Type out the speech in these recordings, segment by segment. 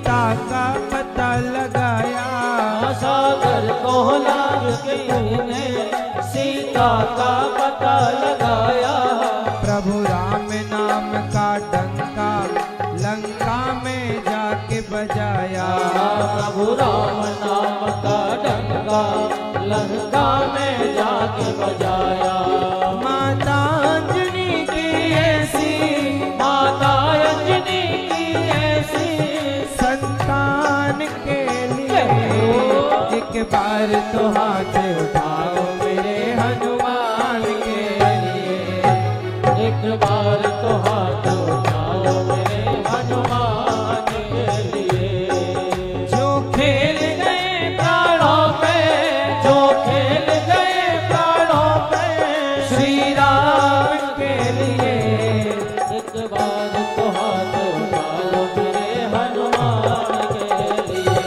सीता का पता लगाया। सागर को लाग के तूने सीता का पता लगाया। प्रभु राम नाम का डंका लंका में जाके बजाया। प्रभु राम नाम का डंका लंका में जाके बजाया। माता अंजनी की ऐसी, माता अंजनी की ऐसी संतान के लिए एक बार तो हाथ उठाओ मेरे हनुमान के लिए। एक बार तो हाथ उठाओ मेरे हनुमान के लिए। जो खेल गए प्राणों पे, जो खेल गए प्राणों पे श्री राम के लिए एक बार तो हाथ उठाओ मेरे हनुमान के लिए।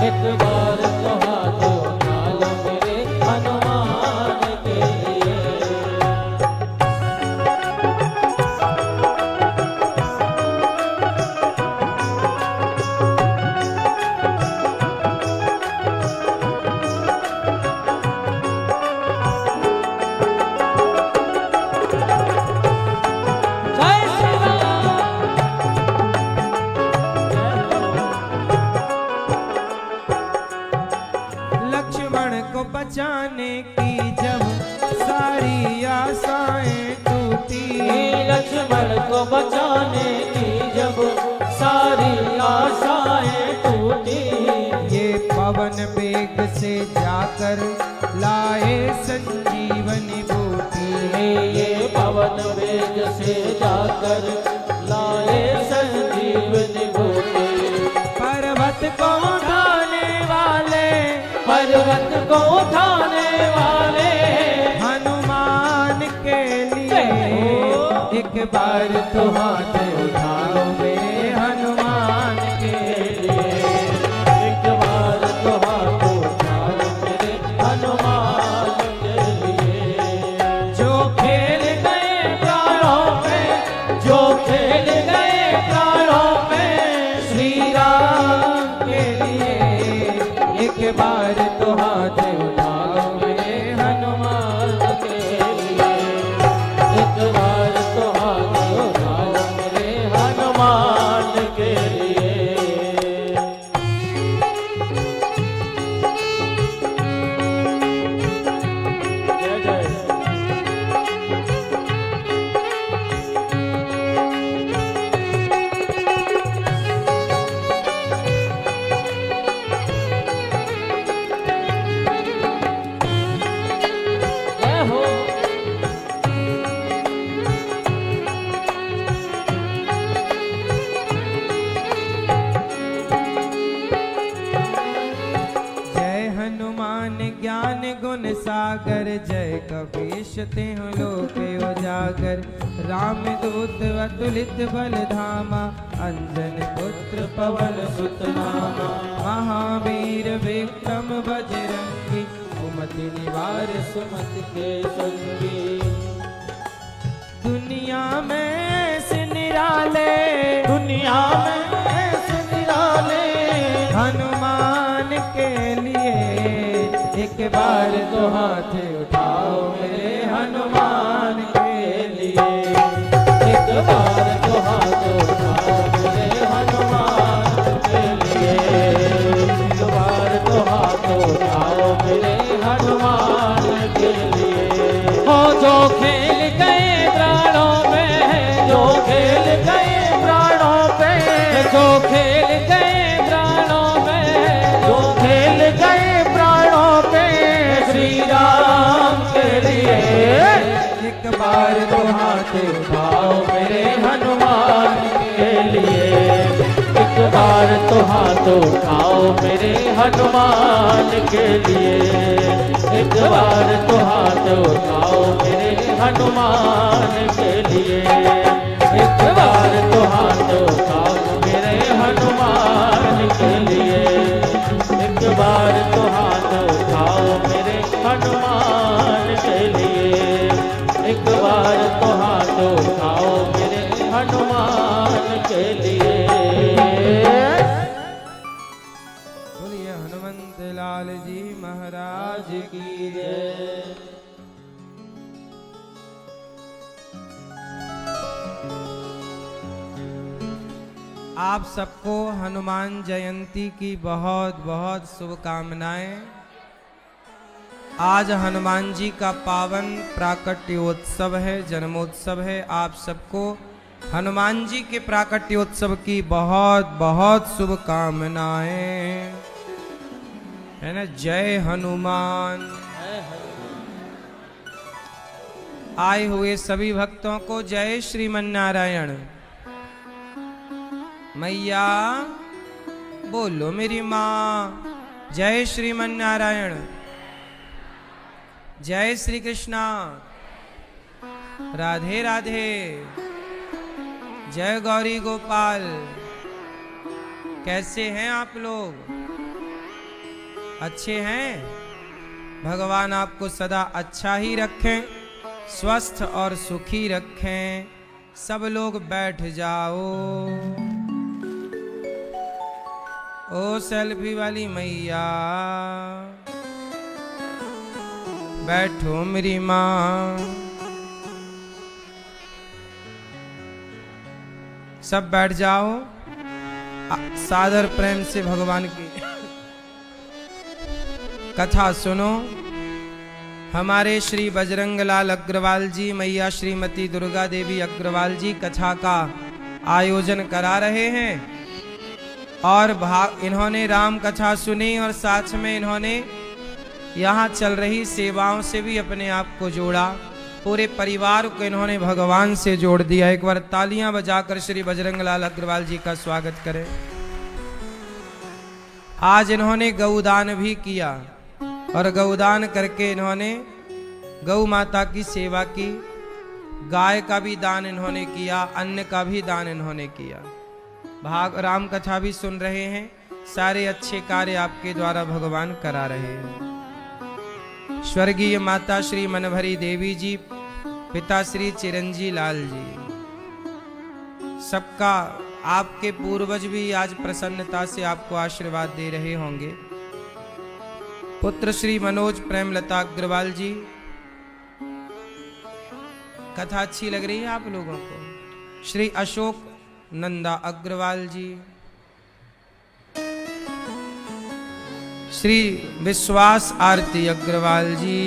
एक बार तो हाथ उठाओ मेरे हनुमान के लिए। जय श्री राम। लक्ष्मण को बचाने की जब सारी आशाएं टूटी। लक्ष्मण को बचाने की जब सारी आशाएं टूटी। ये पवन वेग से जाकर लाए संजीवनी बूटी। ये पवन वेग से जाकर लाए संजीवनी बूटी। पर्वत को उठाने वाले, पर्वत को उठाने वाले हनुमान के लिए एक बार तो हाथ उठाओ मेरे हनुमान के लिए। एक बार तो हाथ उठाओ मेरे हनुमान के लिए। जो खेल गए प्राणों पे, जो खेल गए प्राणों पे श्री राम के लिए एक बार तो हाथ उठाओ मेरे हनुमान के लिए। एक बार तो हाथ उठाओ मेरे हनुमान के लिए। जय जय। जय हो। जय हनुमान ज्ञान गुण सागर। जय कपीश तिहु लोक उजागर। राम दूत अतुलित बल धामा। अंजन पुत्र पवन सुत नामा। महावीर विक्रम बजरंगी। सुमति निवार सुमति के संगी। दुनिया में ऐसे निराले, दुनिया में ऐसे निराले हनुमान के लिए एक बार तो हाथ उठाओ मेरे हनुमान के लिए। एक बार तो हाथ उठाओ मेरे हनुमान के लिए। एक बार तो हाथ उठाओ मेरे हनुमान के लिए। हो जो खेल गए प्राणों में, जो खेल गए प्राणों पे, जो खेल गए प्राणों में, जो खेल गए प्राणों पे श्री राम के लिए। एक बार तो हाथ उठाओ मेरे हनुमान के लिए। एक बार तो हाथ उठाओ मेरे हनुमान के लिए। एक बार तो हाथ उठाओ मेरे हनुमान के लिए। एक बार तो हाथ उठाओ मेरे हनुमान के लिए। एक बार तो हाथ उठाओ मेरे हनुमान के लिए। एक बार तो हाथ उठाओ मेरे हनुमान के लिए। महाराज की जय। आप सबको हनुमान जयंती की बहुत बहुत शुभकामनाएं। आज हनुमान जी का पावन प्राकट्योत्सव है, जन्मोत्सव है। आप सबको हनुमान जी के प्राकट्योत्सव की बहुत बहुत शुभकामनाएं, है ना। जय हनुमान। आए हुए सभी भक्तों को जय श्रीमन्नारायण। मैया बोलो मेरी माँ, जय श्रीमन्नारायण। जय श्री कृष्णा, राधे राधे। जय गौरी गोपाल। कैसे हैं आप लोग? अच्छे हैं? भगवान आपको सदा अच्छा ही रखें, स्वस्थ और सुखी रखें। सब लोग बैठ जाओ। ओ सेल्फी वाली मैया, बैठो मेरी माँ। सब बैठ जाओ। सादर प्रेम से भगवान की कथा सुनो। हमारे श्री बजरंग लाल अग्रवाल जी, मैया श्रीमती दुर्गा देवी अग्रवाल जी कथा का आयोजन करा रहे हैं और इन्होंने राम कथा सुनी और साथ में इन्होंने यहाँ चल रही सेवाओं से भी अपने आप को जोड़ा। पूरे परिवार को इन्होंने भगवान से जोड़ दिया। एक बार तालियां बजाकर श्री बजरंग लाल अग्रवाल जी का स्वागत करें। आज इन्होंने गौदान भी किया और गौदान करके इन्होंने गौ माता की सेवा की। गाय का भी दान इन्होंने किया, अन्न का भी दान इन्होंने किया। भाग राम कथा भी सुन रहे हैं। सारे अच्छे कार्य आपके द्वारा भगवान करा रहे हैं। स्वर्गीय माता श्री मनभरी देवी जी, पिता श्री चिरंजी लाल जी, सबका आपके पूर्वज भी आज प्रसन्नता से आपको आशीर्वाद दे रहे होंगे। पुत्र श्री मनोज प्रेमलता अग्रवाल जी, कथा अच्छी लग रही है आप लोगों को। श्री अशोक नंदा अग्रवाल जी, श्री विश्वास आरती अग्रवाल जी,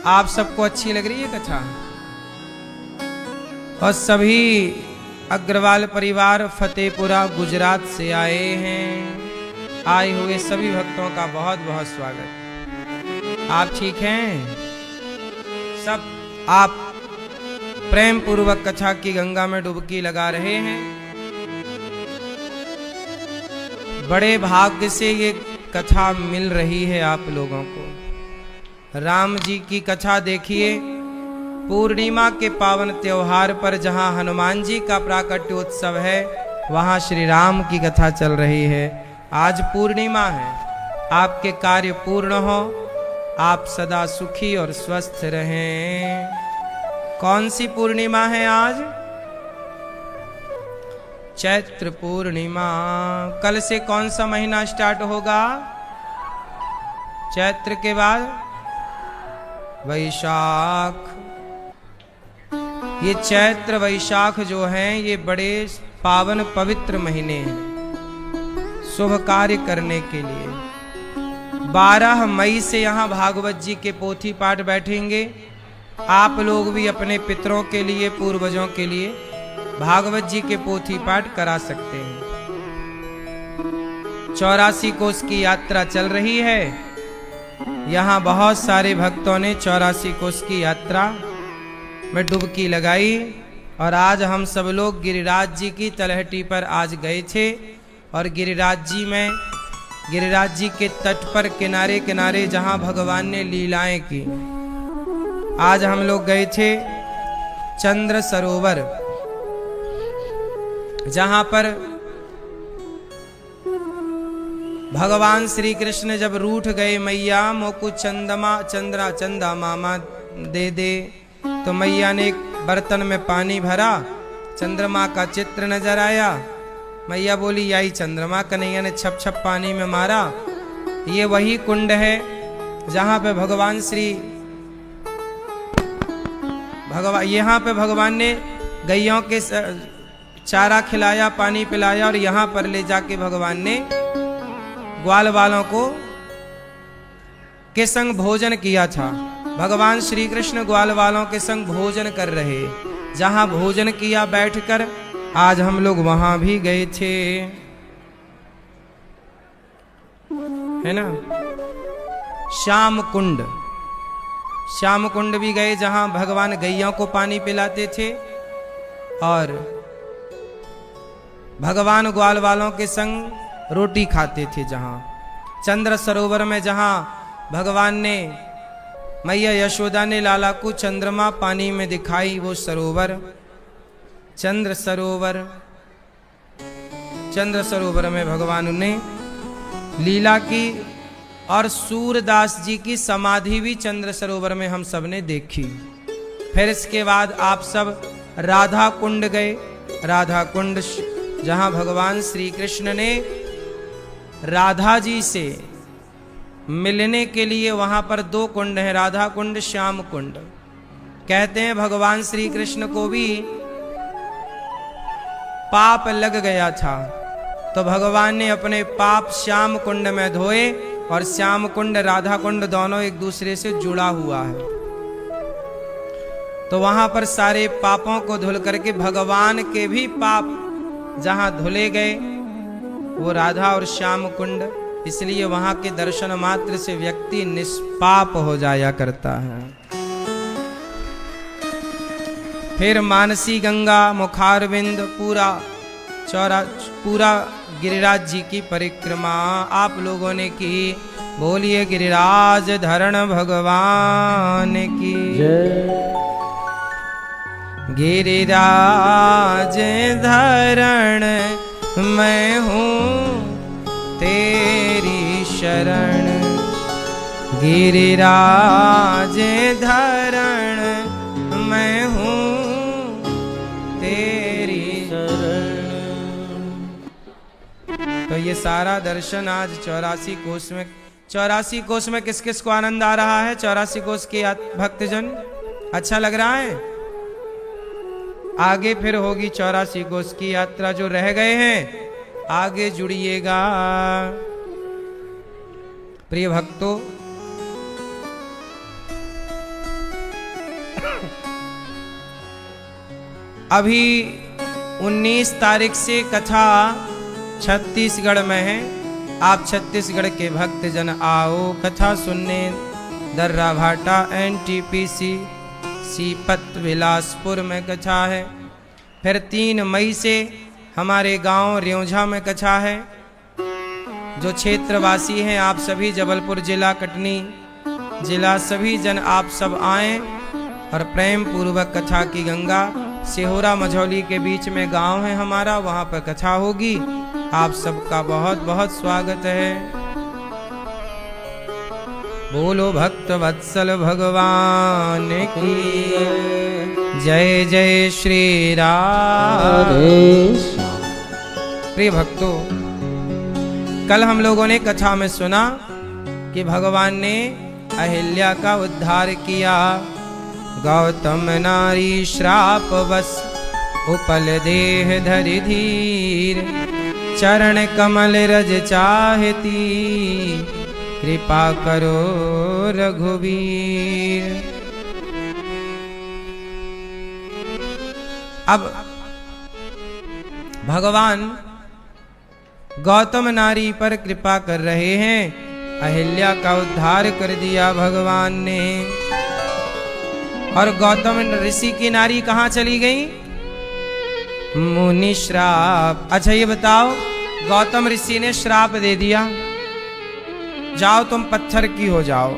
आप सबको अच्छी लग रही है कथा। और सभी अग्रवाल परिवार फतेहपुरा गुजरात से आए हैं। आए हुए सभी भक्तों का बहुत बहुत स्वागत। आप ठीक हैं सब? आप प्रेम पूर्वक कथा की गंगा में डुबकी लगा रहे हैं। बड़े भाग्य से ये कथा मिल रही है आप लोगों को। राम जी की कथा देखिए, पूर्णिमा के पावन त्योहार पर जहां हनुमान जी का प्राकट्योत्सव है, वहां श्री राम की कथा चल रही है। आज पूर्णिमा है, आपके कार्य पूर्ण हो, आप सदा सुखी और स्वस्थ रहें। कौन सी पूर्णिमा है आज? चैत्र पूर्णिमा। कल से कौन सा महीना स्टार्ट होगा? चैत्र के बाद वैशाख। ये चैत्र वैशाख जो हैं, ये बड़े पावन पवित्र महीने हैं शुभ कार्य करने के लिए। 12 मई से यहाँ भागवत जी के पोथी पाठ बैठेंगे। आप लोग भी अपने पितरों के लिए, पूर्वजों के लिए भागवत जी के पोथी पाठ करा सकते हैं। 84 कोस की यात्रा चल रही है। यहाँ बहुत सारे भक्तों ने 84 कोस की यात्रा में डुबकी लगाई और आज हम सब लोग गिरिराज जी की तलहटी पर आज गए थे। और गिरिराज जी के तट पर किनारे किनारे जहाँ भगवान ने लीलाएं की, आज हम लोग गए थे चंद्र सरोवर, जहां पर भगवान श्री कृष्ण जब रूठ गए, मैया मोकु चंदा मामा दे दे, तो मैया ने एक बर्तन में पानी भरा, चंद्रमा का चित्र नजर आया। मैया बोली आई चंद्रमा। कन्हैया ने छप छप पानी में मारा। ये वही कुंड है जहां पे भगवान यहाँ पे भगवान ने गैयों के चारा खिलाया, पानी पिलाया, और यहाँ पर ले जाके भगवान ने ग्वाल वालों के संग भोजन किया था। भगवान श्री कृष्ण ग्वाल वालों के संग भोजन कर रहे, जहां भोजन किया बैठकर, आज हम लोग वहां भी गए थे, है ना। श्याम कुंड भी गए, जहां भगवान गैयों को पानी पिलाते थे, और भगवान ग्वाल वालों के संग रोटी खाते थे। जहां चंद्र सरोवर में, जहां भगवान ने, मैया यशोदा ने लाला को चंद्रमा पानी में दिखाई, वो सरोवर चंद्र सरोवर में भगवान ने लीला की, और सूरदास जी की समाधि भी चंद्र सरोवर में हम सब ने देखी। फिर इसके बाद आप सब राधा कुंड गए। राधा कुंड जहां भगवान श्री कृष्ण ने राधा जी से मिलने के लिए, वहां पर 2 कुंड हैं, राधा कुंड, श्याम कुंड। कहते हैं भगवान श्री कृष्ण को भी पाप लग गया था, तो भगवान ने अपने पाप श्याम कुंड में धोए, और श्याम कुंड राधा कुंड दोनों एक दूसरे से जुड़ा हुआ है। तो वहां पर सारे पापों को धुल करके भगवान के भी पाप जहां धुले गए, वो राधा और श्याम कुंड, इसलिए वहां के दर्शन मात्र से व्यक्ति निष्पाप हो जाया करता है। फिर मानसी गंगा, मुखारविंद, पूरा गिरिराज जी की परिक्रमा आप लोगों ने की। बोलिए गिरिराज धरण भगवान की जय। गिरिराज धरण मैं हूँ तेरी शरण, गिरिराज धरण मैं हूँ तेरी शरण। तो ये सारा दर्शन आज 84 कोष में, 84 कोष में किस किस को आनंद आ रहा है? 84 कोष के भक्तजन, अच्छा लग रहा है? आगे फिर होगी 84 कोष की यात्रा। जो रह गए हैं आगे जुड़िएगा। प्रिय भक्तों, अभी 19 तारीख से कथा छत्तीसगढ़ में है। आप छत्तीसगढ़ के भक्तजन आओ कथा सुनने। दर्रा भाटा NTPC सीपत बिलासपुर में कथा है। फिर 3 मई से हमारे गांव रेौझा में कथा है। जो क्षेत्रवासी हैं आप सभी, जबलपुर जिला, कटनी जिला, सभी जन आप सब आएं और प्रेम पूर्वक कथा की गंगा। सिहोरा मझौली के बीच में गांव है हमारा, वहां पर कथा होगी। आप सबका बहुत बहुत स्वागत है। बोलो भक्त वत्सल भगवान की जय। जय श्री राम। प्रिय भक्तों, कल हम लोगों ने कथा में सुना कि भगवान ने अहिल्या का उद्धार किया। गौतम नारी श्राप बस उपल देह धरि धीर, चरण कमल रज चाहती कृपा करो रघुवीर। अब भगवान गौतम नारी पर कृपा कर रहे हैं। अहिल्या का उद्धार कर दिया भगवान ने। और गौतम ऋषि की नारी कहां चली गई? मुनि श्राप। अच्छा ये बताओ, गौतम ऋषि ने श्राप दे दिया, जाओ तुम पत्थर की हो जाओ।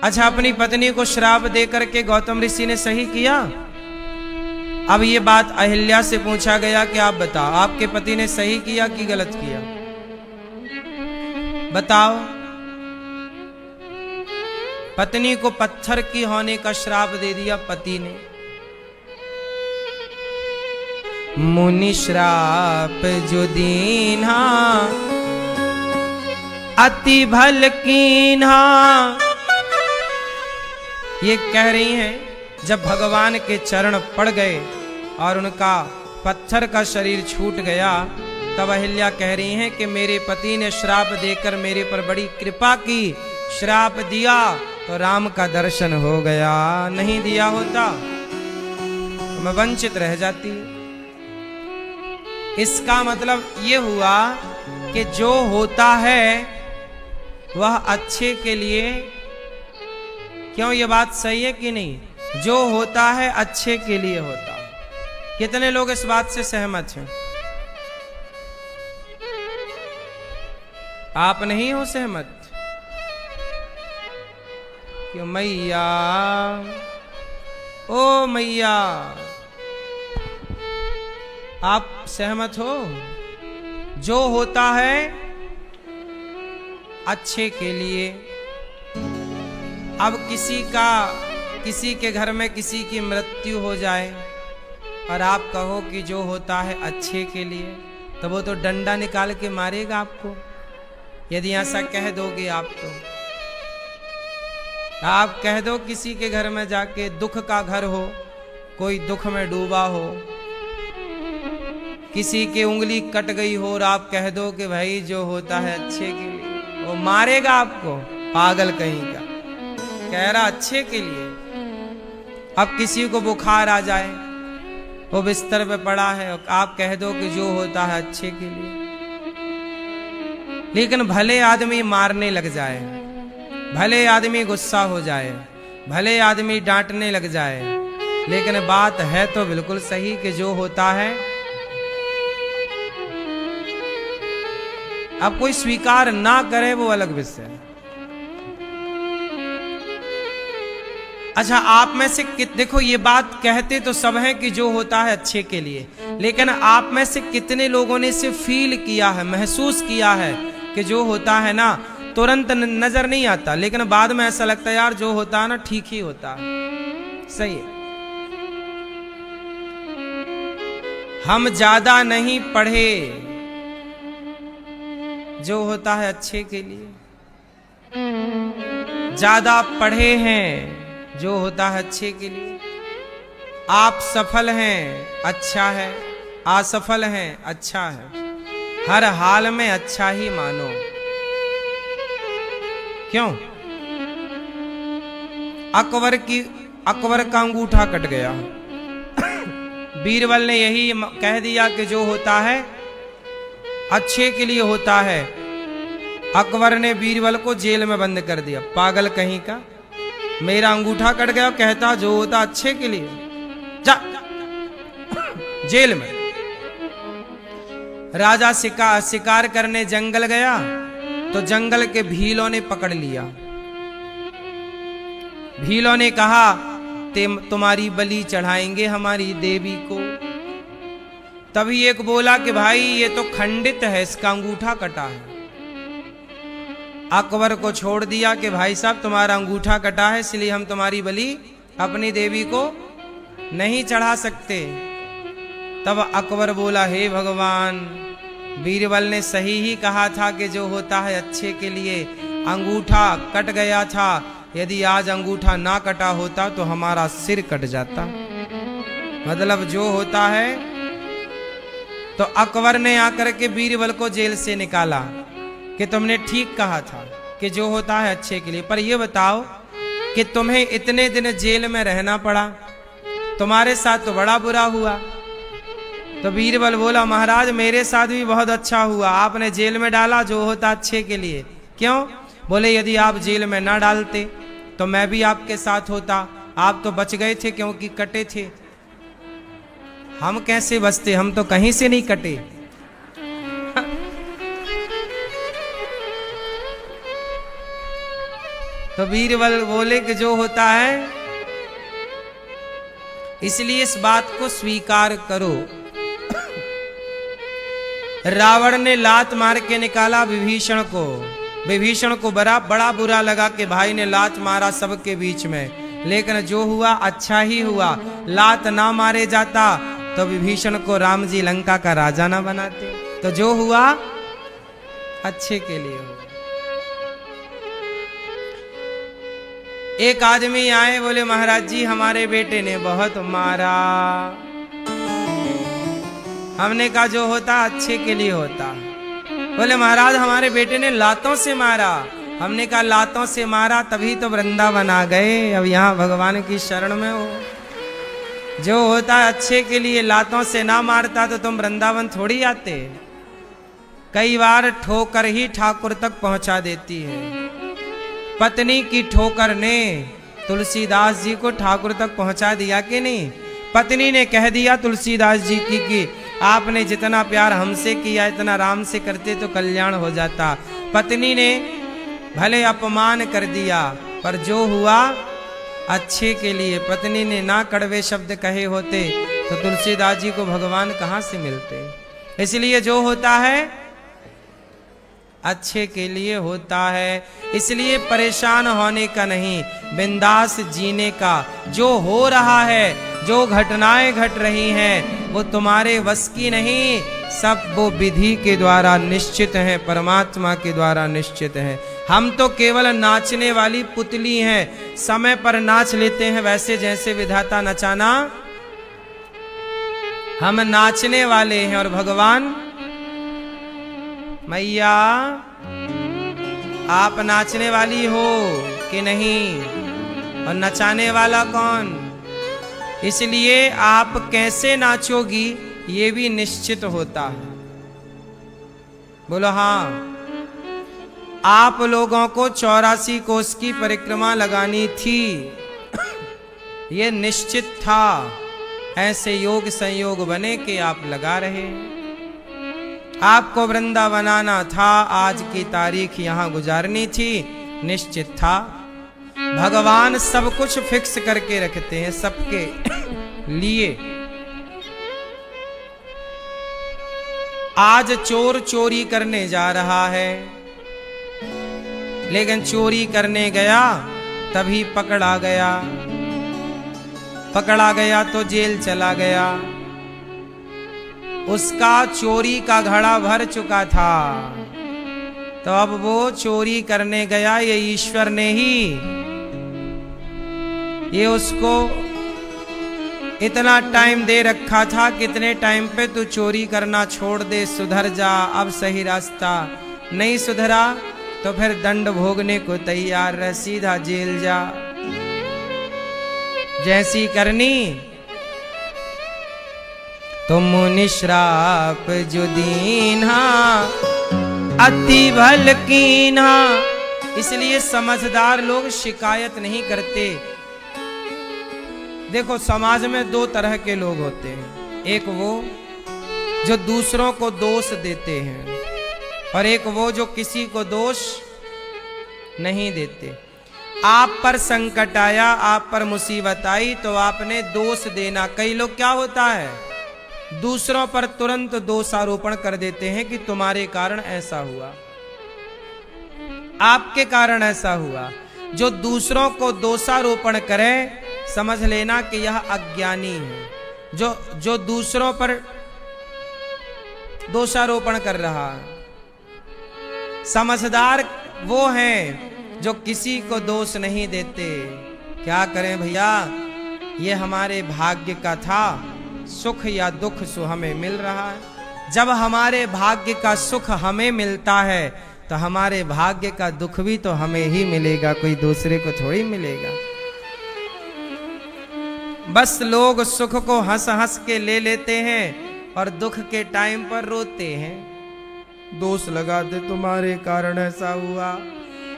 अच्छा, अपनी पत्नी को श्राप दे करके गौतम ऋषि ने सही किया? अब ये बात अहिल्या से पूछा गया कि आप बताओ, आपके पति ने सही किया कि गलत किया? बताओ। पत्नी को पत्थर की होने का श्राप दे दिया पति ने। मुनि श्राप जो दीन्हा, अति भल कीन्हा। ये कह रही हैं जब भगवान के चरण पड़ गए और उनका पत्थर का शरीर छूट गया, तब अहिल्या कह रही हैं कि मेरे पति ने श्राप देकर मेरे पर बड़ी कृपा की, श्राप दिया तो राम का दर्शन हो गया, नहीं दिया होता तो मैं वंचित रह जाती। इसका मतलब ये हुआ कि जो होता है वह अच्छे के लिए, क्यों ये बात सही है कि नहीं? जो होता है अच्छे के लिए होता है। कितने लोग इस बात से सहमत हैं? आप नहीं हो सहमत? क्यों मैया, ओ मैया, आप सहमत हो? जो होता है अच्छे के लिए। अब किसी के घर में किसी की मृत्यु हो जाए और आप कहो कि जो होता है अच्छे के लिए, तो वो तो डंडा निकाल के मारेगा आपको, यदि ऐसा कह दोगे आप तो। आप कह दो किसी के घर में जाके, दुख का घर हो, कोई दुख में डूबा हो, किसी की उंगली कट गई हो और आप कह दो कि भाई जो होता है अच्छे के लिए, वो मारेगा आपको, पागल कहीं का, कह रहा अच्छे के लिए। अब किसी को बुखार आ जाए, वो बिस्तर पे पड़ा है और आप कह दो कि जो होता है अच्छे के लिए, लेकिन भले आदमी मारने लग जाए, भले आदमी गुस्सा हो जाए, भले आदमी डांटने लग जाए, लेकिन बात है तो बिल्कुल सही कि जो होता है। अब कोई स्वीकार ना करे वो अलग विषय है। अच्छा, आप में से देखो, ये बात कहते तो सब हैं कि जो होता है अच्छे के लिए, लेकिन आप में से कितने लोगों ने इसे फील किया है, महसूस किया है कि जो होता है ना तुरंत नजर नहीं आता, लेकिन बाद में ऐसा लगता है यार जो होता है ना ठीक ही होता है, सही है। हम ज्यादा नहीं पढ़े, जो होता है अच्छे के लिए। ज्यादा पढ़े हैं, जो होता है अच्छे के लिए। आप सफल हैं, अच्छा है, असफल हैं, अच्छा है, हर हाल में अच्छा ही मानो। क्यों? अकबर का अंगूठा कट गया, बीरबल ने यही कह दिया कि जो होता है अच्छे के लिए होता है। अकबर ने बीरबल को जेल में बंद कर दिया, पागल कहीं का, मेरा अंगूठा कट गया, कहता जो होता अच्छे के लिए, जा जेल में। राजा शिकार करने जंगल गया तो जंगल के भीलों ने पकड़ लिया। भीलों ने कहा तुम्हारी बलि चढ़ाएंगे हमारी देवी को। तभी एक बोला कि भाई ये तो खंडित है, इसका अंगूठा कटा है। अकबर को छोड़ दिया कि भाई साहब तुम्हारा अंगूठा कटा है, इसलिए हम तुम्हारी बलि अपनी देवी को नहीं चढ़ा सकते। तब अकबर बोला हे भगवान, बीरबल ने सही ही कहा था कि जो होता है अच्छे के लिए। अंगूठा कट गया था, यदि आज अंगूठा ना कटा होता तो हमारा सिर कट जाता। मतलब जो होता है, तो अकबर ने आकर के बीरबल को जेल से निकाला कि तुमने ठीक कहा था कि जो होता है अच्छे के लिए। पर यह बताओ कि तुम्हें इतने दिन जेल में रहना पड़ा, तुम्हारे साथ तो बड़ा बुरा हुआ। तो बीरबल बोला महाराज मेरे साथ भी बहुत अच्छा हुआ, आपने जेल में डाला जो होता अच्छे के लिए। क्यों? बोले यदि आप जेल में ना डालते तो मैं भी आपके साथ होता, आप तो बच गए थे क्योंकि कटे थे, हम कैसे बचते, हम तो कहीं से नहीं कटे। तो बीरबल बोले कि जो होता है, इसलिए इस बात को स्वीकार करो। रावण ने लात मार के निकाला विभीषण को। विभीषण को बड़ा बुरा लगा कि भाई ने लात मारा सबके बीच में, लेकिन जो हुआ अच्छा ही हुआ। लात ना मारे जाता तो विभीषण को राम जी लंका का राजा ना बनाते। तो जो हुआ अच्छे के लिए हुआ। एक आदमी आए, बोले महाराज जी हमारे बेटे ने बहुत मारा। हमने कहा जो होता अच्छे के लिए होता। बोले महाराज हमारे बेटे ने लातों से मारा। हमने कहा लातों से मारा तभी तो वृंदावन आ गए, अब यहाँ भगवान की शरण में हो। जो होता अच्छे के लिए, लातों से ना मारता तो तुम वृंदावन थोड़ी आते। कई बार ठोकर ही ठाकुर तक पहुंचा देती है। पत्नी की ठोकर ने तुलसीदास जी को ठाकुर तक पहुंचा दिया कि नहीं? पत्नी ने कह दिया तुलसीदास जी की कि आपने जितना प्यार हमसे किया इतना राम से करते तो कल्याण हो जाता। पत्नी ने भले अपमान कर दिया पर जो हुआ अच्छे के लिए। पत्नी ने ना कड़वे शब्द कहे होते तो तुलसीदास जी को भगवान कहाँ से मिलते। इसलिए जो होता है अच्छे के लिए होता है। इसलिए परेशान होने का नहीं, बिंदास जीने का। जो हो रहा है, जो घटनाएं घट रही हैं वो तुम्हारे वश की नहीं, सब वो विधि के द्वारा निश्चित है, परमात्मा के द्वारा निश्चित है। हम तो केवल नाचने वाली पुतली हैं, समय पर नाच लेते हैं वैसे जैसे विधाता नचाना। हम नाचने वाले हैं और भगवान मैया आप नाचने वाली हो कि नहीं, और नचाने वाला कौन? इसलिए आप कैसे नाचोगी ये भी निश्चित होता है। बोलो हाँ। आप लोगों को 84 कोस की परिक्रमा लगानी थी, ये निश्चित था। ऐसे योग संयोग बने कि आप लगा रहे। आपको वृंदावन आना था, आज की तारीख यहां गुजारनी थी, निश्चित था। भगवान सब कुछ फिक्स करके रखते हैं सबके लिए। आज चोर चोरी करने जा रहा है, लेकिन चोरी करने गया तभी पकड़ा गया। पकड़ा गया तो जेल चला गया। उसका चोरी का घड़ा भर चुका था, तो अब वो चोरी करने गया। ये ईश्वर ने ही ये उसको इतना टाइम दे रखा था, कितने टाइम पे तू चोरी करना छोड़ दे, सुधर जा, अब सही रास्ता। नहीं सुधरा तो फिर दंड भोगने को तैयार रह, सीधा जेल जा। जैसी करनी तुम निश्राप जो दीन्हा अति भल कीन्हा। इसलिए समझदार लोग शिकायत नहीं करते। देखो समाज में दो तरह के लोग होते हैं, एक वो जो दूसरों को दोष देते हैं और एक वो जो किसी को दोष नहीं देते। आप पर संकट आया, आप पर मुसीबत आई तो आपने दोष देना। कई लोग क्या होता है दूसरों पर तुरंत दोषारोपण कर देते हैं कि तुम्हारे कारण ऐसा हुआ, आपके कारण ऐसा हुआ। जो दूसरों को दोषारोपण करे समझ लेना कि यह अज्ञानी है। जो दूसरों पर दोषारोपण कर रहा है। समझदार वो हैं जो किसी को दोष नहीं देते। क्या करें भैया, ये हमारे भाग्य का था, सुख या दुख सो हमें मिल रहा है। जब हमारे भाग्य का सुख हमें मिलता है तो हमारे भाग्य का दुख भी तो हमें ही मिलेगा, कोई दूसरे को थोड़ी मिलेगा। बस लोग सुख को हंस हंस के ले लेते हैं और दुख के टाइम पर रोते हैं, दोष लगाते, तुम्हारे कारण ऐसा हुआ,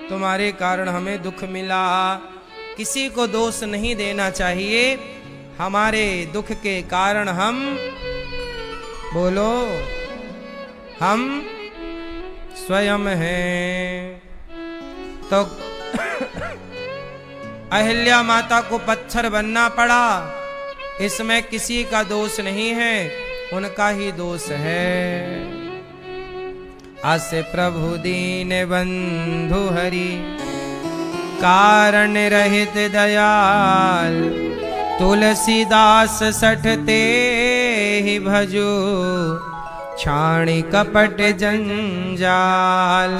तुम्हारे कारण हमें दुख मिला। किसी को दोष नहीं देना चाहिए। हमारे दुख के कारण हम, बोलो, हम स्वयं हैं। तो अहिल्या माता को पत्थर बनना पड़ा, इसमें किसी का दोष नहीं है, उनका ही दोष है। अस प्रभु दीन बंधु हरि कारण रहित दयाल, तुलसीदास सठते ही भजो छाणी कपट जंजाल।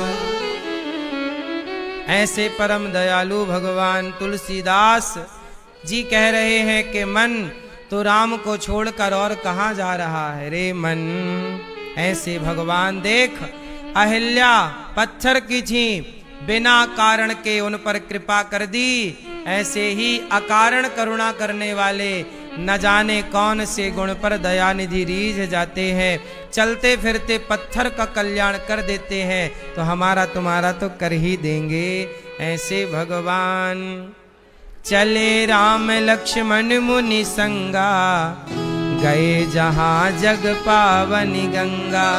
ऐसे परम दयालु भगवान तुलसीदास जी कह रहे हैं कि मन तो राम को छोड़कर और कहां जा रहा है रे मन। ऐसे भगवान देख अहिल्या पत्थर की थी, बिना कारण के उन पर कृपा कर दी। ऐसे ही अकारण करुणा करने वाले न जाने कौन से गुण पर दयानिधि रीझ जाते हैं। चलते फिरते पत्थर का कल्याण कर देते हैं, तो हमारा तुम्हारा तो कर ही देंगे। ऐसे भगवान चले राम लक्ष्मण मुनि संगा, गए जहां जग पावनी गंगा।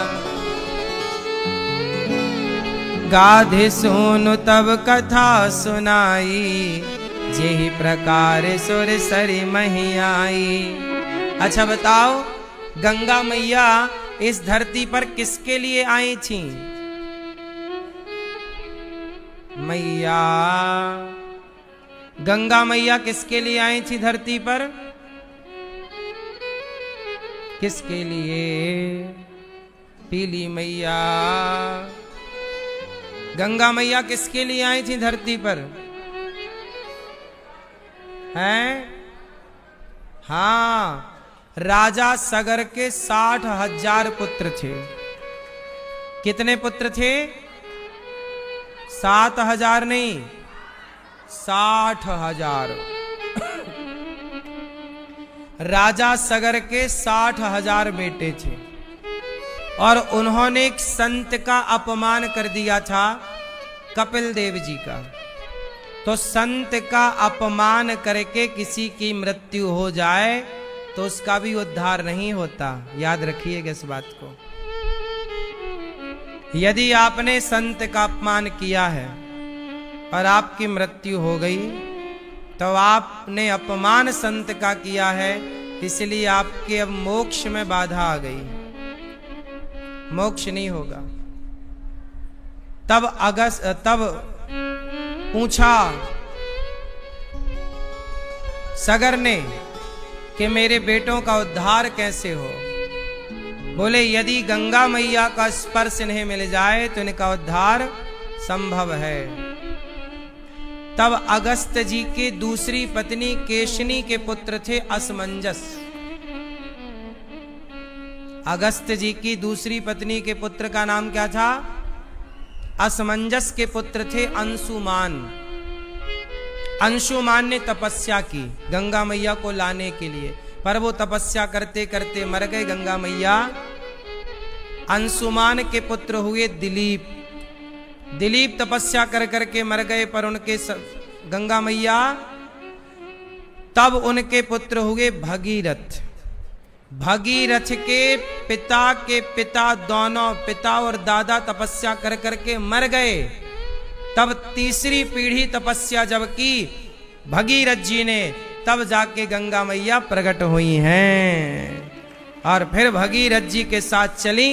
गाधे सोनु तब कथा सुनाई, जेहि प्रकार सुर सरी मही आई। अच्छा बताओ, गंगा मैया इस धरती पर किसके लिए आई थी? मैया गंगा मैया किसके लिए आई थी धरती पर? किसके लिए? पीली मैया गंगा मैया किसके लिए आई थी धरती पर? हैं? हाँ, राजा सगर के 60,000 पुत्र थे। कितने पुत्र थे? 7,000 नहीं, 60,000। राजा सगर के 60,000 बेटे थे और उन्होंने एक संत का अपमान कर दिया था, कपिल देव जी का। तो संत का अपमान करके किसी की मृत्यु हो जाए तो उसका भी उद्धार नहीं होता। याद रखिएगा इस बात को। यदि आपने संत का अपमान किया है और आपकी मृत्यु हो गई, तो आपने अपमान संत का किया है, इसलिए आपके अब मोक्ष में बाधा आ गई, मोक्ष नहीं होगा। तब पूछा सगर ने कि मेरे बेटों का उद्धार कैसे हो? बोले यदि गंगा मैया का स्पर्श इन्हें मिल जाए तो इनका उद्धार संभव है। तब अगस्त जी की दूसरी पत्नी केशनी के पुत्र थे असमंजस। अगस्त जी की दूसरी पत्नी के पुत्र का नाम क्या था? असमंजस के पुत्र थे अंशुमान। अंशुमान ने तपस्या की गंगा मैया को लाने के लिए, पर वो तपस्या करते करते मर गए गंगा मैया। अंशुमान के पुत्र हुए दिलीप। दिलीप तपस्या कर करके मर गए, पर उनके गंगा मैया। तब उनके पुत्र हुए भगीरथ। भगीरथ के पिता दोनों पिता और दादा तपस्या कर करके मर गए। तब तीसरी पीढ़ी तपस्या जब की भगीरथ जी ने, तब जाके गंगा मैया प्रकट हुई हैं। और फिर भगीरथ जी के साथ चली।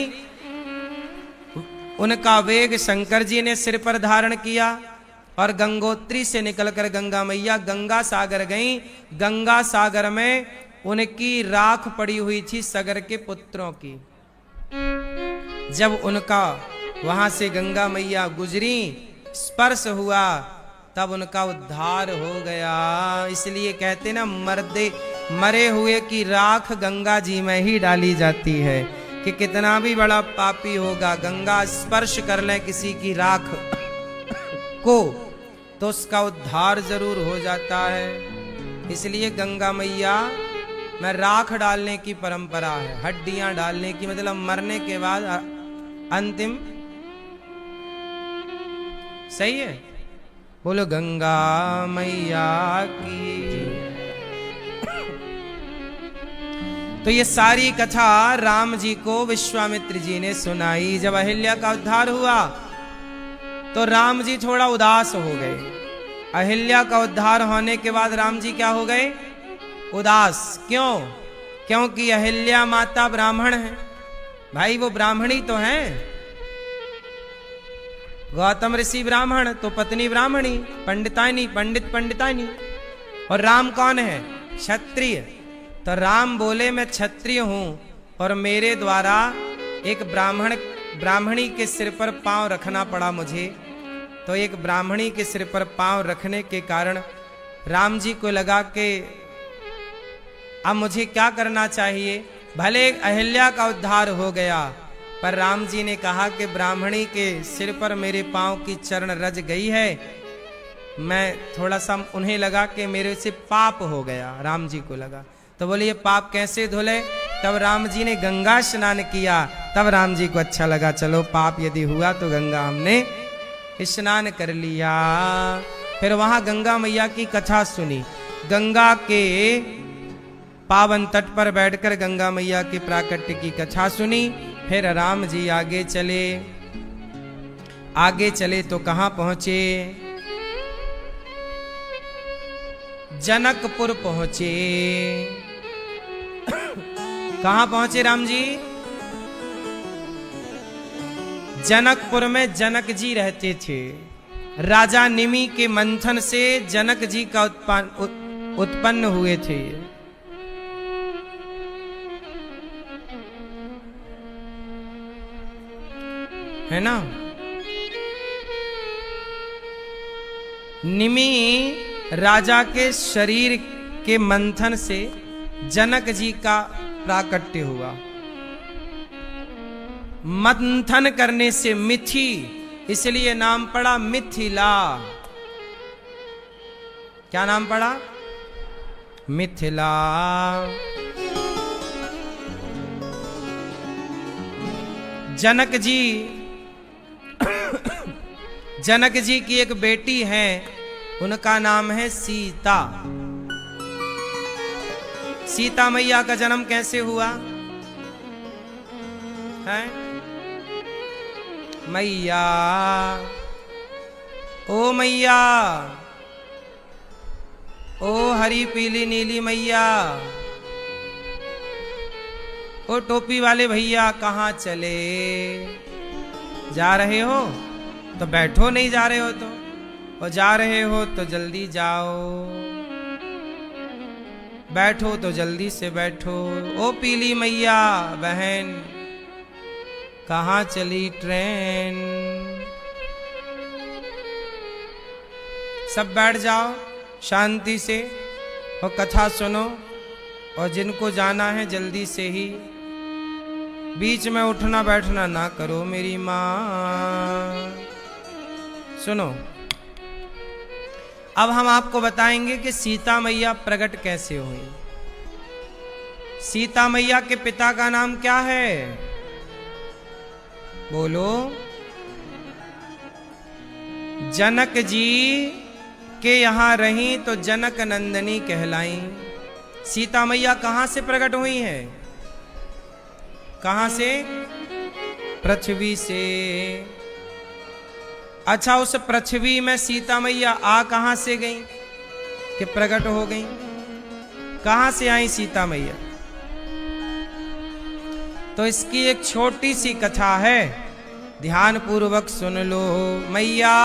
उनका वेग शंकर जी ने सिर पर धारण किया और गंगोत्री से निकलकर गंगा मैया गंगा सागर गईं। गंगा सागर में उनकी राख पड़ी हुई थी सगर के पुत्रों की। जब उनका वहां से गंगा मैया गुजरी, स्पर्श हुआ, तब उनका उद्धार हो गया। इसलिए कहते ना, मरे हुए की राख गंगा जी में ही डाली जाती है। कि कितना भी बड़ा पापी होगा, गंगा स्पर्श कर ले किसी की राख को तो उसका उद्धार जरूर हो जाता है। इसलिए गंगा मैया में राख डालने की परंपरा है। हड्डियां डालने की मतलब मरने के बाद अंतिम। सही है? बोलो गंगा मैया की। तो ये सारी कथा राम जी को विश्वामित्र जी ने सुनाई। जब अहिल्या का उद्धार हुआ तो राम जी थोड़ा उदास हो गए। अहिल्या का उद्धार होने के बाद राम जी क्या हो गए? उदास। क्यों? क्योंकि अहिल्या माता ब्राह्मण है। भाई वो ब्राह्मणी तो है। गौतम ऋषि ब्राह्मण तो पत्नी ब्राह्मणी, पंडितानी, पंडित पंडितानी। और राम कौन है? क्षत्रिय। तो राम बोले मैं क्षत्रिय हूं और मेरे द्वारा एक ब्राह्मणी के सिर पर पांव रखना पड़ा मुझे। तो एक ब्राह्मणी के सिर पर पांव रखने के कारण राम जी को लगा कि अब मुझे क्या करना चाहिए। भले अहिल्या का उद्धार हो गया, पर राम जी ने कहा कि ब्राह्मणी के सिर पर मेरे पांव की चरण रज गई है, मैं थोड़ा सा उन्हें लगा कि मेरे से पाप हो गया, राम जी को लगा। तो बोले ये पाप कैसे धुले? तब राम जी ने गंगा स्नान किया। तब राम जी को अच्छा लगा, चलो पाप यदि हुआ तो गंगा हमने स्नान कर लिया। फिर वहां गंगा मैया की कथा सुनी। गंगा के पावन तट पर बैठकर गंगा मैया के प्राकट्य की कथा सुनी। फिर राम जी आगे चले तो कहां पहुंचे? जनकपुर पहुंचे। कहां पहुंचे राम जी? जनकपुर में जनक जी रहते थे। राजा निमि के मंथन से जनक जी का उत्पन्न हुए थे। है ना? निमि राजा के शरीर के मंथन से जनक जी का प्राकट्य हुआ। मंथन करने से मिथि, इसलिए नाम पड़ा मिथिला। क्या नाम पड़ा? मिथिला। जनक जी की एक बेटी है, उनका नाम है सीता। सीता मैया का जन्म कैसे हुआ है? मैया, ओ मैया, ओ हरी पीली नीली मैया, ओ टोपी वाले भैया कहाँ चले? जा रहे हो तो बैठो, नहीं जा रहे हो तो, और जा रहे हो तो जल्दी जाओ, बैठो तो जल्दी से बैठो। ओ पीली मैया बहन, कहाँ चली ट्रेन? सब बैठ जाओ शांति से और कथा सुनो, और जिनको जाना है जल्दी से ही, बीच में उठना बैठना ना करो मेरी माँ। सुनो, अब हम आपको बताएंगे कि सीता मैया प्रकट कैसे हुई। सीता मैया के पिता का नाम क्या है? बोलो। जनक जी के यहां रही तो जनक नंदनी कहलाई। सीता मैया कहां से प्रकट हुई है? कहां से? पृथ्वी से। अच्छा, उस पृथ्वी में सीता मैया आ कहां से गई कि प्रकट हो गई? कहां से आई सीता मैया? तो इसकी एक छोटी सी कथा है, ध्यान पूर्वक सुन लो। मैया,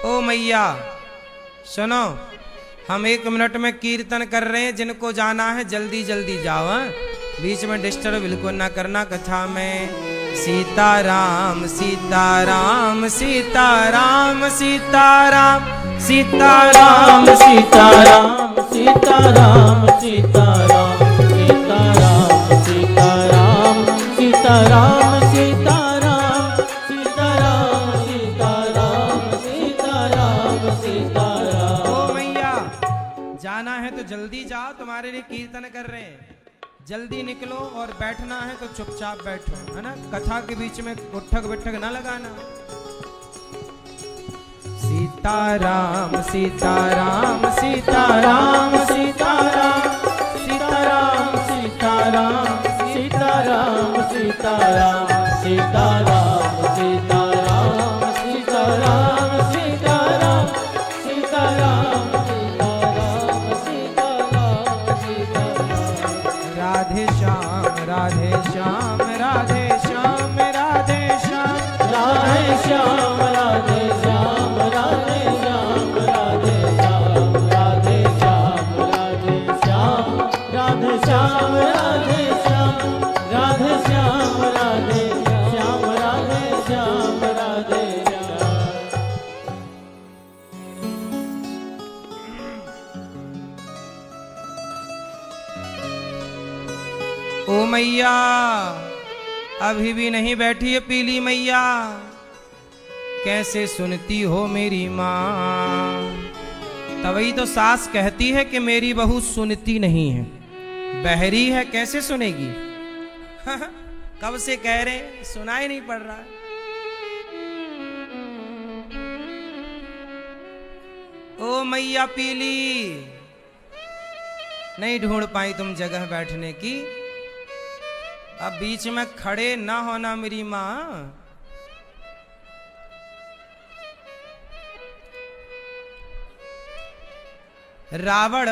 ओ मैया सुनो, हम 1 मिनट में कीर्तन कर रहे हैं, जिनको जाना है जल्दी जल्दी जाओ, बीच में डिस्टर्ब बिल्कुल ना करना कथा में। सीताराम सीताराम सीताराम सीताराम सीताराम सीताराम सीताराम सीताराम सीताराम सीताराम सीताराम सीताराम सीताराम सीताराम सीताराम। ओ मैया, जाना है तो जल्दी जाओ, तुम्हारे लिए कीर्तन कर रहे हैं, जल्दी निकलो, और बैठना है तो चुपचाप बैठो, है ना? कथा के बीच में उठक बैठक ना लगाना। सीताराम सीताराम सीताराम सीताराम सीताराम सीताराम सीताराम सीताराम सीताराम सीताराम सीताराम सीताराम सीताराम सीताराम सीताराम। राधे श्याम राधे श्याम राधे श्याम राधे श्याम राधे श्याम राधे श्याम राधे श्याम राधे श्याम राधे श्याम राधे श्याम राधे श्याम राधे मैया, अभी भी नहीं बैठी है पीली मैया, कैसे सुनती हो मेरी माँ। तभी तो सास कहती है कि मेरी बहू सुनती नहीं है, बहरी है, कैसे सुनेगी। कब से कह रहे, सुनाई नहीं पड़ रहा। ओ मैया पीली, नहीं ढूंढ पाई तुम जगह बैठने की, अब बीच में खड़े ना होना मेरी माँ। रावण,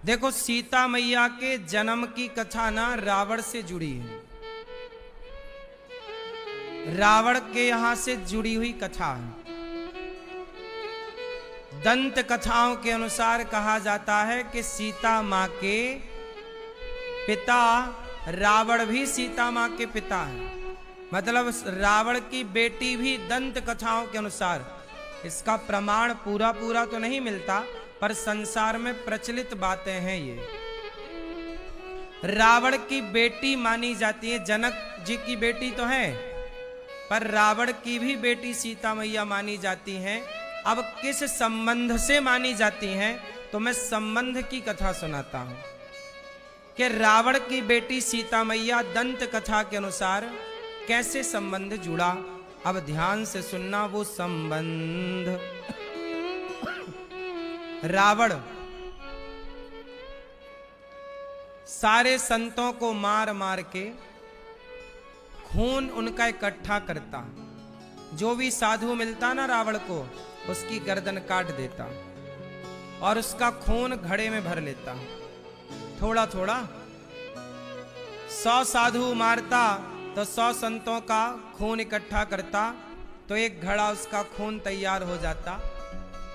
देखो सीता मैया के जन्म की कथा ना रावण से जुड़ी है, रावण के यहां से जुड़ी हुई कथा है। दंत कथाओं के अनुसार कहा जाता है कि सीता मां के पिता रावण भी सीता मां के पिता है, मतलब रावण की बेटी भी दंत कथाओं के अनुसार। इसका प्रमाण पूरा पूरा तो नहीं मिलता, पर संसार में प्रचलित बातें हैं ये। रावण की बेटी मानी जाती है, जनक जी की बेटी तो है, पर रावण की भी बेटी सीता मैया मानी जाती हैं। अब किस संबंध से मानी जाती हैं, तो मैं संबंध की कथा सुनाता हूं कि रावण की बेटी सीता मैया दंत कथा के अनुसार कैसे संबंध जुड़ा। अब ध्यान से सुनना वो संबंध। रावण सारे संतों को मार मार के खून उनका इकट्ठा करता, जो भी साधु मिलता ना रावण को उसकी गर्दन काट देता और उसका खून घड़े में भर लेता थोड़ा थोड़ा। 100 साधु मारता तो 100 संतों का खून इकट्ठा करता, तो एक घड़ा उसका खून तैयार हो जाता।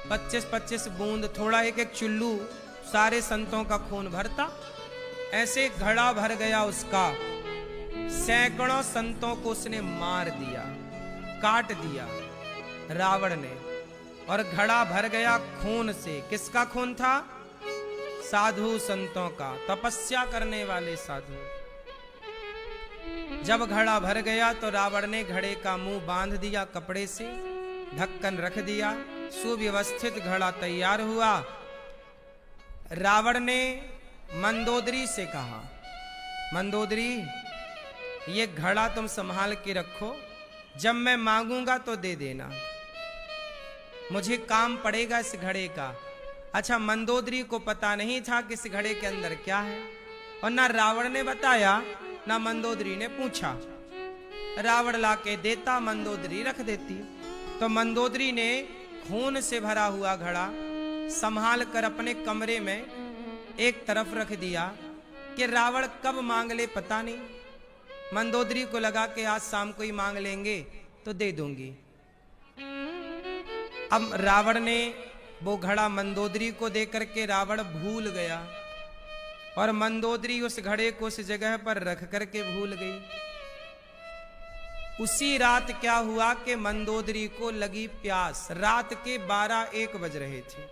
25-25 बूंद, थोड़ा एक एक चुल्लू सारे संतों का खून भरता। ऐसे घड़ा भर गया उसका। सैकड़ों संतों को उसने मार दिया, काट दिया रावण ने, और घड़ा भर गया खून से। किसका खून था? साधु संतों का, तपस्या करने वाले साधु। जब घड़ा भर गया तो रावण ने घड़े का मुंह बांध दिया कपड़े से, ढक्कन रख दिया, सुव्यवस्थित घड़ा तैयार हुआ। रावण ने मंदोदरी से कहा, मंदोदरी ये घड़ा तुम संभाल के रखो, जब मैं मांगूंगा तो दे देना, मुझे काम पड़ेगा इस घड़े का। अच्छा, मंदोदरी को पता नहीं था कि इस घड़े के अंदर क्या है, और ना रावण ने बताया ना मंदोदरी ने पूछा। रावण लाके देता, मंदोदरी रख देती। तो मंदोदरी ने खून से भरा हुआ घड़ा संभाल कर अपने कमरे में एक तरफ रख दिया कि रावण कब मांग ले पता नहीं। मंदोदरी को लगा कि आज शाम को ही मांग लेंगे तो दे दूंगी। अब रावण ने वो घड़ा मंदोदरी को दे करके रावण भूल गया, और मंदोदरी उस घड़े को उस जगह पर रख करके भूल गई। उसी रात क्या हुआ कि मंदोदरी को लगी प्यास। रात के 12-1 बज रहे थे।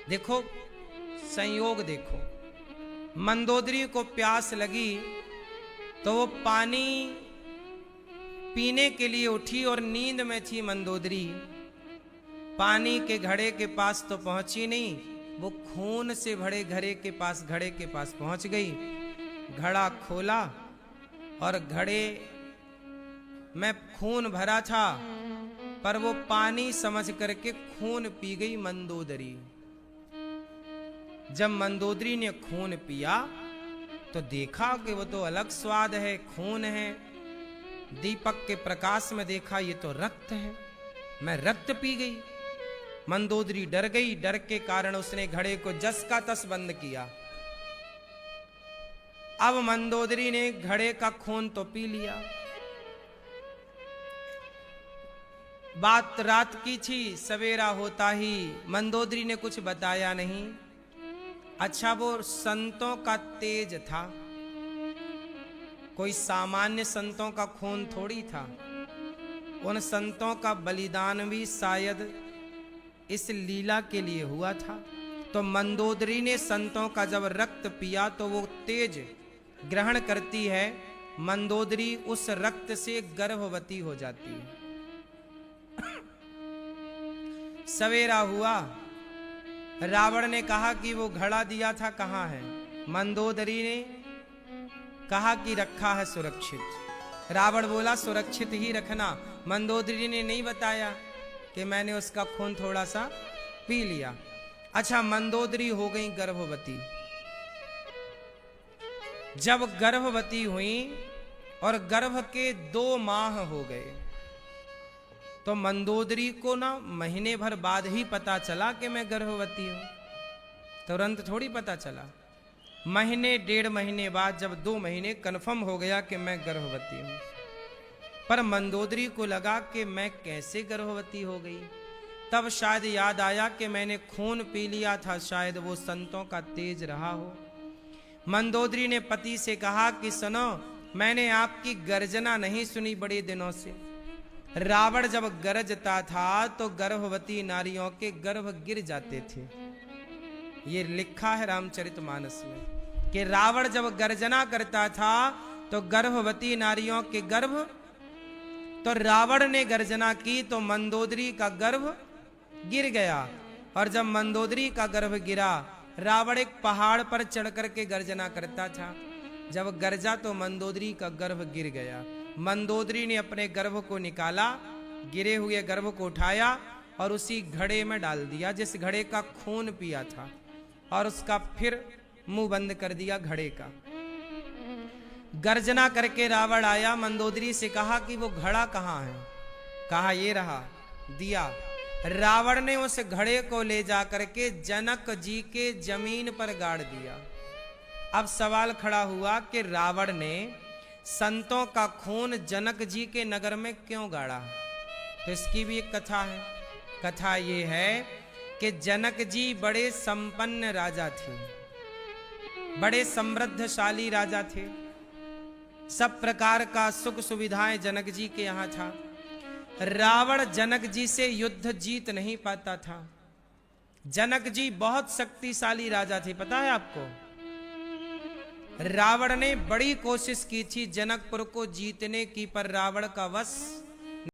देखो संयोग, देखो मंदोदरी को प्यास लगी तो वो पानी पीने के लिए उठी, और नींद में थी मंदोदरी। पानी के घड़े के पास तो पहुंची नहीं, वो खून से भरे घड़े के पास पहुंच गई। घड़ा खोला और घड़े में खून भरा था, पर वो पानी समझ करके खून पी गई मंदोदरी। जब मंदोदरी ने खून पिया तो देखा कि वो तो अलग स्वाद है, खून है। दीपक के प्रकाश में देखा ये तो रक्त है, मैं रक्त पी गई। मंदोदरी डर गई, डर के कारण उसने घड़े को जस का तस बंद किया। अब मंदोदरी ने घड़े का खून तो पी लिया। बात रात की थी, सवेरा होता ही मंदोदरी ने कुछ बताया नहीं। अच्छा, वो संतों का तेज था, कोई सामान्य संतों का खून थोड़ी था। उन संतों का बलिदान भी शायद इस लीला के लिए हुआ था। तो मंदोदरी ने संतों का जब रक्त पिया तो वो तेज ग्रहण करती है, मंदोदरी उस रक्त से गर्भवती हो जाती है। सवेरा हुआ, रावण ने कहा कि वो घड़ा दिया था कहाँ है? मंदोदरी ने कहा कि रखा है सुरक्षित। रावण बोला सुरक्षित ही रखना। मंदोदरी ने नहीं बताया कि मैंने उसका खून थोड़ा सा पी लिया। अच्छा, मंदोदरी हो गई गर्भवती। जब गर्भवती हुई और गर्भ के 2 माह हो गए तो मंदोदरी को ना महीने भर बाद ही पता चला कि मैं गर्भवती हूं। तुरंत थोड़ी पता चला। महीने 1.5 महीने बाद जब 2 महीने कन्फर्म हो गया कि मैं गर्भवती हूं, पर मंदोदरी को लगा कि मैं कैसे गर्भवती हो गई। तब शायद याद आया कि मैंने खून पी लिया था, शायद वो संतों का तेज रहा हो। मंदोदरी ने पति से कहा कि सुनो, मैंने आपकी गर्जना नहीं सुनी बड़े दिनों से। रावण जब गरजता था तो गर्भवती नारियों के गर्भ गिर जाते थे। ये लिखा है रामचरितमानस में कि रावण जब गर्जना करता था तो गर्भवती नारियों के गर्भ, तो रावण ने गर्जना की तो मंदोदरी का गर्भ गिर गया। और जब मंदोदरी का गर्भ गिरा, रावण एक पहाड़ पर चढ़ करके गर्जना करता था। जब गर्जा तो मंदोदरी का गर्भ गिर गया। मंदोदरी ने अपने गर्भ को निकाला, गिरे हुए गर्भ को उठाया और उसी घड़े में डाल दिया जिस घड़े का खून पिया था, और उसका फिर मुंह बंद कर दिया घड़े का। गर्जना करके रावण आया, मंदोदरी से कहा कि वो घड़ा कहाँ है? कहा ये रहा, दिया। रावण ने उस घड़े को ले जा करके जनक जी के जमीन पर गाड़ दिया। अब सवाल खड़ा हुआ कि रावण ने संतों का खून जनक जी के नगर में क्यों गाड़ा? तो इसकी भी एक कथा है। कथा ये है कि जनक जी बड़े संपन्न राजा थे, बड़े समृद्धशाली राजा थे। सब प्रकार का सुख सुविधाएं जनक जी के यहां था। रावण जनक जी से युद्ध जीत नहीं पाता था। जनक जी बहुत शक्तिशाली राजा थे, पता है आपको। रावण ने बड़ी कोशिश की थी जनकपुर को जीतने की, पर रावण का वश